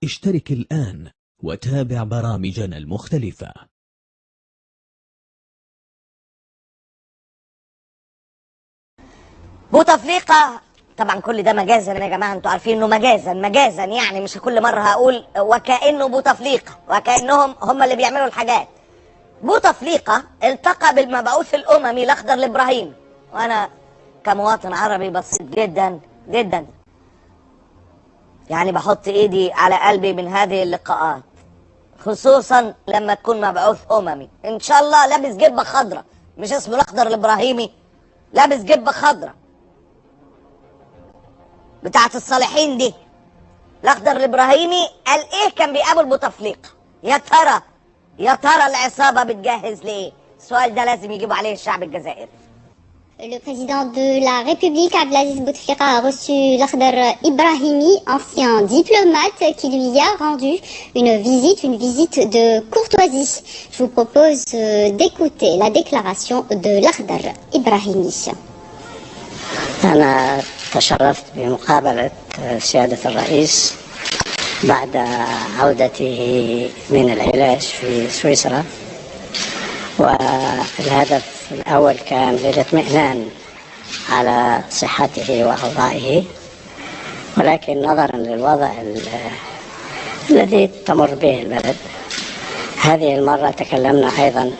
اشترك الآن وتابع برامجنا المختلفة. بوتفليقة طبعا كل ده مجازا يا جماعه، انتوا عارفين انه مجازا يعني مش كل مره هقول وكانه بوتفليقة وكانهم هم اللي بيعملوا الحاجات. بوتفليقة التقى بالمبعوث الاممي الاخضر الابراهيمي، وانا كمواطن عربي بسيط جدا جدا يعني بحط ايدي على قلبي من هذه اللقاءات، خصوصا لما تكون مبعوث اممي ان شاء الله لابس جبه خضراء، مش اسمه الاخضر الابراهيمي، لابس جبه خضراء بتاعت الصالحين دي. الاخضر الابراهيمي قال ايه كان بيقابل بوتفليقة؟ يا ترى العصابه بتجهز ليه؟ السؤال ده لازم يجيب عليه الشعب الجزائري. Le président de la République, Abdelaziz Bouteflika, a reçu l'Akhdar Ibrahimi, ancien diplomate, qui lui a rendu une visite de courtoisie. Je vous propose d'écouter la déclaration de l'Akhdar Ibrahimi. أنا تشرفت بمقابلة سيادة الرئيس بعد عودته من العلاج في سويسرا، والهدف الأول كان للاطمئنان على صحته وأوضاعه، ولكن نظرا للوضع الذي تمر به البلد هذه المرة تكلمنا أيضا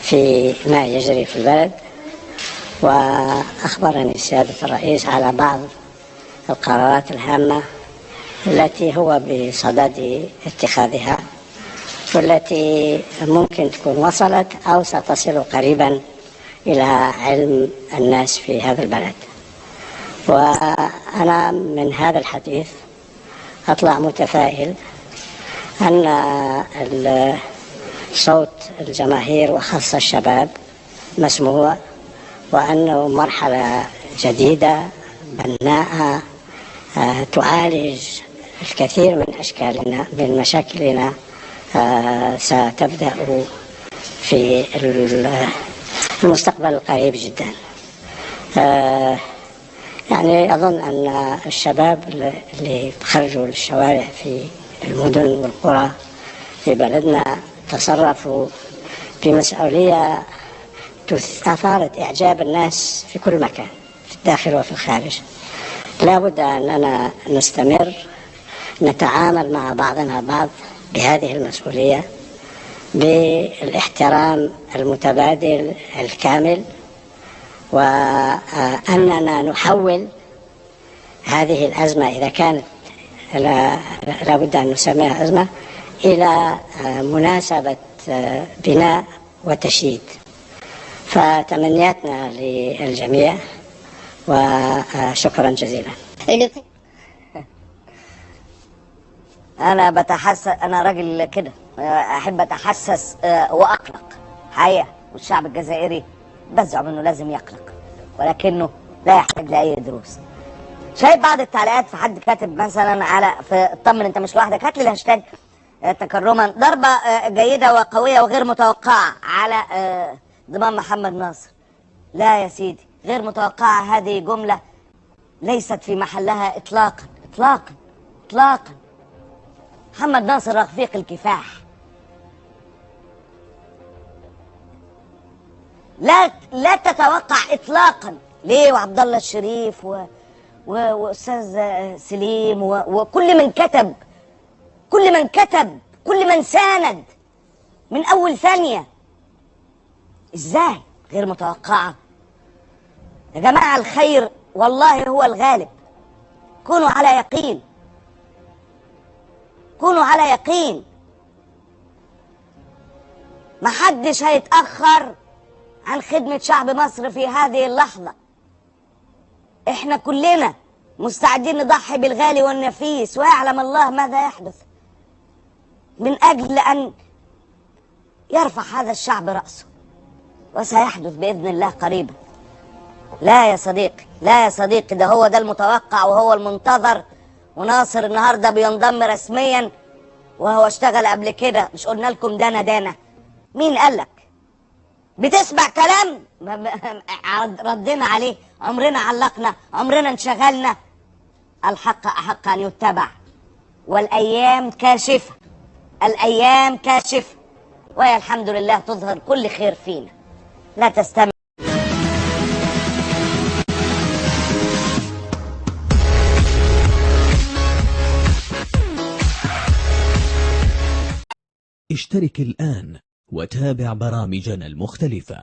في ما يجري في البلد، وأخبرني سيادة الرئيس على بعض القرارات الهامة التي هو بصدد اتخاذها، والتي ممكن تكون وصلت أو ستصل قريبا إلى علم الناس في هذا البلد. وأنا من هذا الحديث أطلع متفائل أن صوت الجماهير وخاصة الشباب مسموع، وأنه مرحلة جديدة بناءة تعالج الكثير من أشكالنا من مشاكلنا ستبدأ في المستقبل القريب جدا. يعني أظن أن الشباب اللي خرجوا للشوارع في المدن والقرى في بلدنا تصرفوا بمسؤولية أثارت إعجاب الناس في كل مكان في الداخل وفي الخارج. لا بد أننا نستمر نتعامل مع بعضنا البعض بهذه المسؤولية، بالاحترام المتبادل الكامل، وأننا نحول هذه الأزمة إذا كانت لا بد أن نسميها أزمة إلى مناسبة بناء وتشييد. فتمنياتنا للجميع وشكرا جزيلا. أنا راجل كده أحب أتحسس وأقلق حقيقة، والشعب الجزائري بزعم إنه لازم يقلق ولكنه لا يحتاج لأي دروس. شايف بعض التعليقات في حد كاتب مثلا على في اطمن أنت مش لوحدك، هات لي الهاشتاج تكرما، ضربة جيدة وقوية وغير متوقعة على ضمان محمد ناصر. لا يا سيدي، غير متوقعة هذه جملة ليست في محلها إطلاقا إطلاقا إطلاقا. محمد ناصر رفيق الكفاح، لا تتوقع إطلاقا ليه، وعبد الله الشريف وأستاذ سليم وكل من كتب، كل من ساند من أول ثانية. إزاي غير متوقعة يا جماعة؟ الخير والله هو الغالب، كونوا على يقين، كونوا على يقين. محدش هيتأخر عن خدمة شعب مصر في هذه اللحظة. احنا كلنا مستعدين نضحي بالغالي والنفيس، ويعلم الله ماذا يحدث من أجل أن يرفع هذا الشعب رأسه، وسيحدث بإذن الله قريبا. لا يا صديقي، لا يا صديقي، ده هو ده المتوقع وهو المنتظر. وناصر النهارده بينضم رسميا، وهو اشتغل قبل كده، مش قلنا لكم دانا؟ مين قالك؟ بتسمع كلام ردنا عليه، عمرنا علقنا، عمرنا انشغلنا. الحق أحق أن يتبع، والأيام كاشفة، الأيام كاشفة، ويا الحمد لله تظهر كل خير فينا. لا تستمع. اشترك الآن وتابع برامجنا المختلفة.